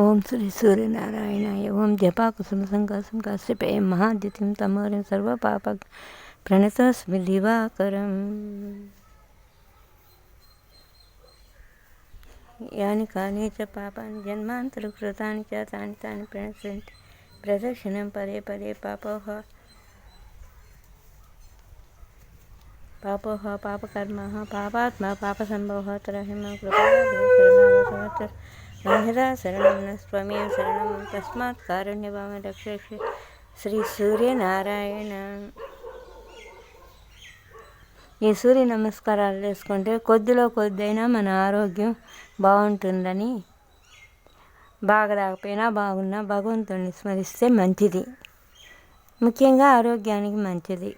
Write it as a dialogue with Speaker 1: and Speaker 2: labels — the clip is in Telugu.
Speaker 1: ఓం శ్రీ సూర్యనారాయణాయ ఓం జపాకుసుమ సంకాసం కాశ్యపేయం మహాద్యుతిం తమోరిం సర్వపాప ప్రణతోస్మి దివాకరం. యాని కాని చ పాపాని జన్మాంతరకృతాని చ తాని తాని ప్రణశ్యంతి ప్రదక్షిణం పదే పదే పాపోహ పాపకర్మ పాపాత్మ పాపసంభవ త్రహిమ కృపా మహిళా శరణం న స్వమేవ శరణం తస్మాత్ కారుణ్యవామ రక్ష శ్రీ సూర్యనారాయణ. ఈ సూర్య నమస్కారాలు చేసుకుంటే కొద్దిలో కొద్దైనా మన ఆరోగ్యం బాగుంటుందని, బాగలేకపోయినా బాగున్నా భగవంతుడిని స్మరిస్తే మంచిది, ముఖ్యంగా ఆరోగ్యానికి మంచిది.